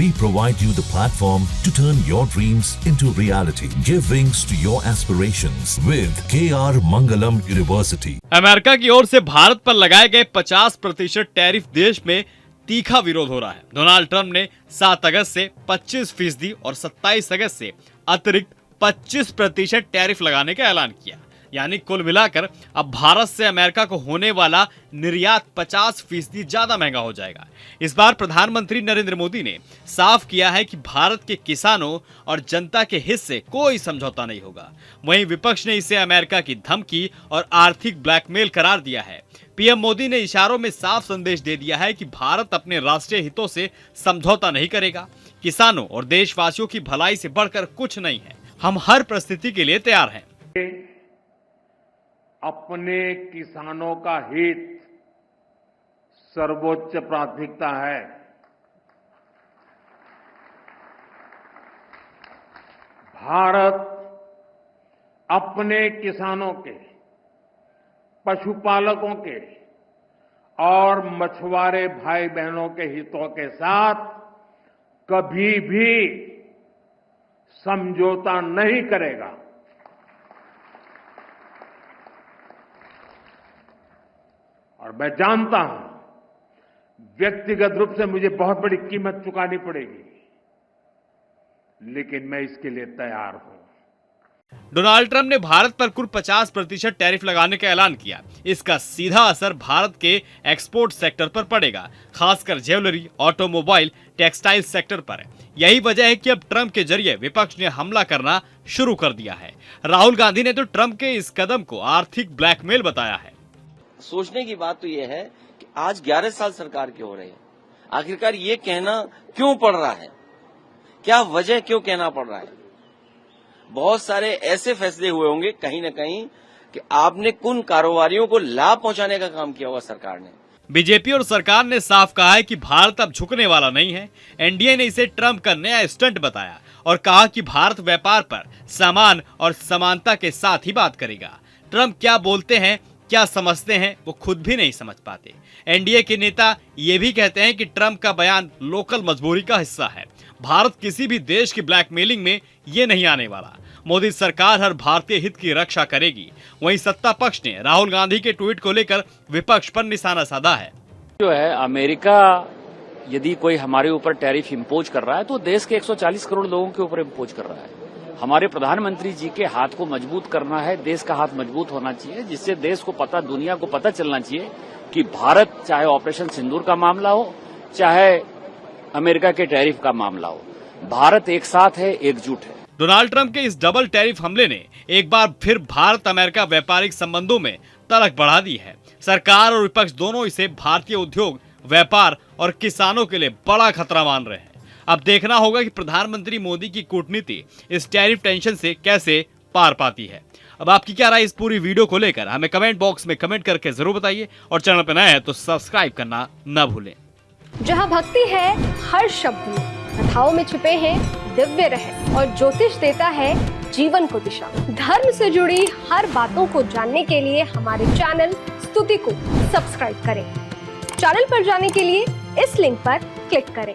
We provide you the platform to turn your dreams into reality. Give wings to your aspirations with KR Mangalam University. America की ओर से भारत पर लगाए गए 50% tariff देश में तीखा विरोध हो रहा है। डोनाल्ड ट्रंप ने 7 अगस्त से 25% और 27 अगस्त से अतिरिक्त 25% टैरिफ लगाने का ऐलान किया। यानी कुल मिलाकर अब भारत से अमेरिका को होने वाला निर्यात 50% ज्यादा महंगा हो जाएगा। इस बार प्रधानमंत्री नरेंद्र मोदी ने साफ किया है कि भारत के किसानों और जनता के हित से कोई समझौता नहीं होगा। वहीं विपक्ष ने इसे अमेरिका की धमकी और आर्थिक ब्लैकमेल करार दिया है। पीएम मोदी ने इशारों में साफ संदेश दे दिया है कि भारत अपने राष्ट्रीय हितों से समझौता नहीं करेगा। किसानों और देशवासियों की भलाई से बढ़कर कुछ नहीं है। हम हर परिस्थिति के लिए तैयार हैं। अपने किसानों का हित सर्वोच्च प्राथमिकता है। भारत अपने किसानों के, पशुपालकों के और मछुआरे भाई बहनों के हितों के साथ कभी भी समझौता नहीं करेगा। और मैं जानता हूं व्यक्तिगत रूप से मुझे बहुत बड़ी कीमत चुकानी पड़ेगी, लेकिन मैं इसके लिए तैयार हूं। डोनाल्ड ट्रंप ने भारत पर कुल 50% टैरिफ लगाने का ऐलान किया। इसका सीधा असर भारत के एक्सपोर्ट सेक्टर पर पड़ेगा, खासकर ज्वेलरी, ऑटोमोबाइल, टेक्सटाइल सेक्टर पर। यही वजह है कि अब ट्रंप के जरिए विपक्ष ने हमला करना शुरू कर दिया है। राहुल गांधी ने तो ट्रंप के इस कदम को आर्थिक ब्लैकमेल बताया है। सोचने की बात तो यह है कि आज 11 साल सरकार के हो रहे हैं, आखिरकार ये कहना क्यों पड़ रहा है, क्या वजह क्यों कहना पड़ रहा है। बहुत सारे ऐसे फैसले हुए होंगे कहीं न कहीं कि आपने कुन कारोबारियों को लाभ पहुंचाने का काम किया हुआ सरकार ने। बीजेपी और सरकार ने साफ कहा है कि भारत अब झुकने वाला नहीं है। एनडीए ने इसे ट्रंप का नया स्टंट बताया और कहा कि भारत व्यापार पर समान और समानता के साथ ही बात करेगा। ट्रंप क्या बोलते हैं, क्या समझते हैं, वो खुद भी नहीं समझ पाते। एनडीए के नेता ये भी कहते हैं कि ट्रंप का बयान लोकल मजबूरी का हिस्सा है। भारत किसी भी देश की ब्लैकमेलिंग में ये नहीं आने वाला। मोदी सरकार हर भारतीय हित की रक्षा करेगी। वहीं सत्ता पक्ष ने राहुल गांधी के ट्वीट को लेकर विपक्ष पर निशाना साधा है। जो है अमेरिका यदि कोई हमारे ऊपर टैरिफ इम्पोज कर रहा है तो देश के 140 करोड़ लोगों के ऊपर इम्पोज कर रहा है। हमारे प्रधानमंत्री जी के हाथ को मजबूत करना है, देश का हाथ मजबूत होना चाहिए, जिससे देश को पता, दुनिया को पता चलना चाहिए कि भारत, चाहे ऑपरेशन सिंदूर का मामला हो, चाहे अमेरिका के टैरिफ का मामला हो, भारत एक साथ है, एकजुट है। डोनाल्ड ट्रंप के इस डबल टैरिफ हमले ने एक बार फिर भारत अमेरिका व्यापारिक संबंधों में तलख बढ़ा दी है। सरकार और विपक्ष दोनों इसे भारतीय उद्योग, व्यापार और किसानों के लिए बड़ा खतरा मान रहे हैं। अब देखना होगा कि प्रधानमंत्री मोदी की कूटनीति इस टैरिफ टेंशन से कैसे पार पाती है। अब आपकी क्या राय इस पूरी वीडियो को लेकर हमें कमेंट बॉक्स में कमेंट करके जरूर बताइए और चैनल पर नए हैं तो सब्सक्राइब करना न भूलें। जहां भक्ति है हर शब्द में, कथाओं में छुपे हैं दिव्य रहस्य और ज्योतिष देता है जीवन को दिशा। धर्म से जुड़ी हर बातों को जानने के लिए हमारे चैनल स्तुति को सब्सक्राइब करें। चैनल पर जाने के लिए इस लिंक पर क्लिक करें।